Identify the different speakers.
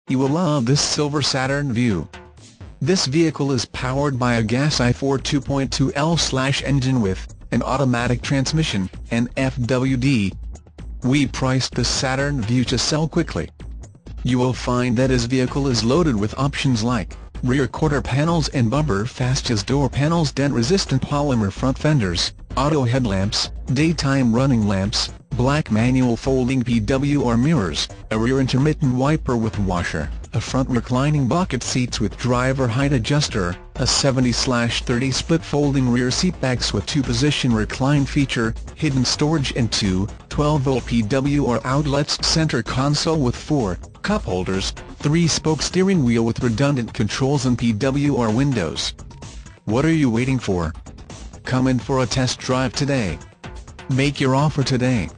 Speaker 1: You will love this silver Saturn Vue. This vehicle is powered by a gas i4 2.2L engine with an automatic transmission and FWD. We priced the Saturn Vue to sell quickly. You will find that his vehicle is loaded with options like rear quarter panels and bumper fascias, door panels, dent-resistant polymer front fenders, auto headlamps, daytime running lamps, black manual folding PWR mirrors, a rear intermittent wiper with washer, a front reclining bucket seats with driver height adjuster, a 70/30 split folding rear seatbacks with 2-position recline feature, hidden storage and two 12-volt PWR outlets, center console with 4 cup holders, 3-spoke steering wheel with redundant controls and PWR windows. What are you waiting for? Come in for a test drive today. Make your offer today.